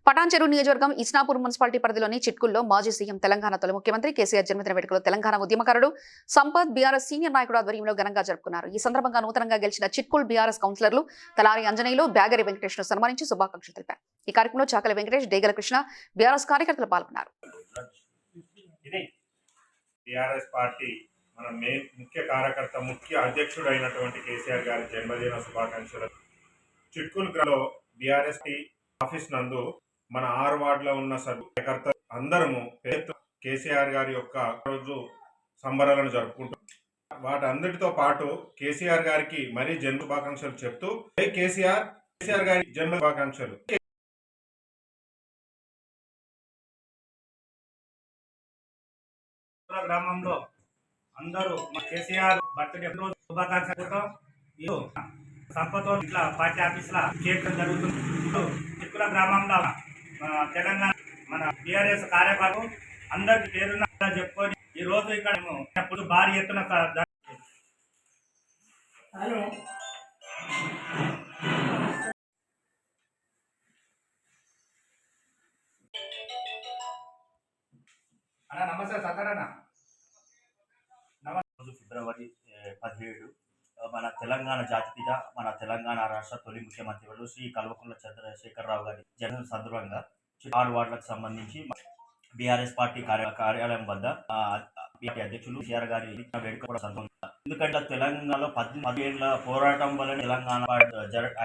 పటాన్చెరు నియోజకవర్గం ఇస్నాపూర్ మున్సిపాలిటీ పరిధిలోని చిట్కుల్లో మాజీ సీఎం తెలంగాణ తొలి ముఖ్యమంత్రి కేసీఆర్ జన్మదిన వేడుకలు తెలంగాణ ఉద్యమకారుడు సంపత్ బీఆర్ఎస్ సీనియర్ నాయకుడు ఆధ్వర్యంలో ఘనంగా జరుపుకున్నారు. ఈ సందర్భంగా నూతనంగా గెలిచిన చిట్కుల్ బీఆర్ఎస్ కౌన్సిలర్లు తలారి అంజనేయులు, బ్యాగరి వెంకటేష్ ను సన్మానించి శుభాకాంక్షలు తెలిపారు. ఈ కార్యక్రమంలో చాకలి వెంకటేష్, డేగల కృష్ణ, బీఆర్ఎస్ కార్యకర్తలు పాల్గొన్నారు. మన ముఖ్య కార్యకర్త, ముఖ్య అధ్యక్షుడు అయినటువంటి కేసీఆర్ గారి జన్మదిన శుభాకాంక్షలు. చిట్కుల్లో బీఆర్ఎస్ ఆఫీస్ నందు మన 6 వార్డులో ఉన్న సభ్యులు అందరము కేసీఆర్ గారి యొక్క రోజు సంబరాలను జరుపుకుంటాం. వాటి అందరితో పాటు కేసీఆర్ గారికి మరీ జన్మ శుభాకాంక్షలు చెప్తూ కేసీఆర్ గారి జన్మ శుభాకాంక్షలు. గ్రామంలో అందరూ కేసీఆర్ బర్త్డే రోజు శుభాకాంక్షలతో సంపతో ఇట్లా పార్టీ ఆఫీసులో చేయడం జరుగుతుంది. చిక్కుల గ్రామంలో తెలంగాణ మన బీఆర్ఎస్ కార్యకర్తలు అందరికి పేరున్న చెప్పుకొని ఈ రోజు ఇక్కడ మేము భారీ ఎత్తున నమస్తే సత్తారన్న. ఫిబ్రవరి 17 మన తెలంగాణ జాతిపిత, మన తెలంగాణ రాష్ట్ర తొలి ముఖ్యమంత్రి శ్రీ కల్వకుంట్ల చంద్రశేఖరరావు గారి జన్మ సందర్భంగా 6 వార్డులకు సంబంధించి బీఆర్ఎస్ పార్టీ కార్యాలయం వద్ద అధ్యక్షులు కేసీఆర్ గారి వేడుక కూడా సందర్భంగా, ఎందుకంటే తెలంగాణలో 10 ఏళ్ల పోరాటం వల్ల తెలంగాణ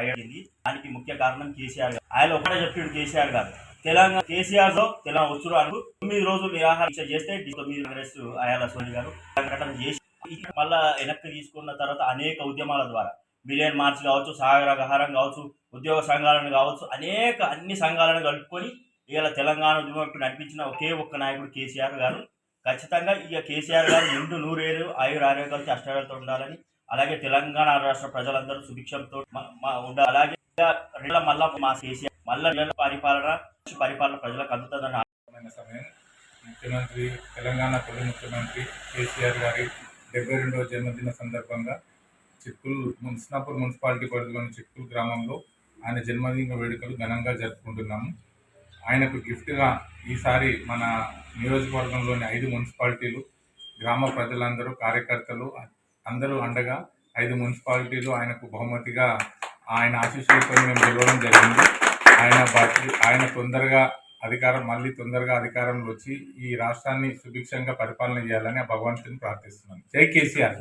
అయ్యింది. దానికి ముఖ్య కారణం కేసీఆర్ గారు. ఆయన ఒకటే చెప్పాడు కేసీఆర్ గారు, తెలంగాణ కేసీఆర్ లో తెలంగాణ వచ్చురాలు 9 రోజులు నిరాహార దీక్ష చేస్తే 9 కాంగ్రెస్ అయాల సోని గారు ప్రకటన చేసి మళ్ళా వెనక్కి తీసుకున్న తర్వాత అనేక ఉద్యమాల ద్వారా మిలియన్ మార్చ్ కావచ్చు, సాగరహారం కావచ్చు, ఉద్యోగ సంఘాలను కావచ్చు, అన్ని సంఘాలను కలుపుకొని ఇలా తెలంగాణ ఉద్యమం నడిపించిన ఒకే ఒక్క నాయకుడు కేసీఆర్ గారు. ఖచ్చితంగా ఇక కేసీఆర్ గారు నిండు 100 ఏళ్ళు ఆయుర ఆరోగ్యాలతో అష్టాలతో ఉండాలని, అలాగే తెలంగాణ రాష్ట్ర ప్రజలందరూ సుభిక్షంతో ఉండాలి. అలాగే మళ్ళా మా కేసీఆర్ మళ్ళా పరిపాలన ప్రజలకు అందుతుందని సమయం ముఖ్యమంత్రి, తెలంగాణ తొలి ముఖ్యమంత్రి కేసీఆర్ గారి 72వ జన్మదిన సందర్భంగా ఇస్నాపూర్ మున్సిపాలిటీ పరిధిలోని చిట్కుల్ గ్రామంలో ఆయన జన్మదిన వేడుకలు ఘనంగా జరుపుకుంటున్నాము. ఆయనకు గిఫ్ట్గా ఈసారి మన నియోజకవర్గంలోని 5 మున్సిపాలిటీలు, గ్రామ ప్రజలందరూ, కార్యకర్తలు అందరూ అండగా 5 మున్సిపాలిటీలు ఆయనకు బహుమతిగా ఆయన ఆశీస్సులతో మేము గెలవడం జరిగింది. ఆయన తొందరగా అధికారంలో వచ్చి ఈ రాష్ట్రాన్ని సుభిక్షంగా పరిపాలన చేయాలని ఆ భగవంతుని ప్రార్థిస్తున్నాను. జై కేసీఆర్.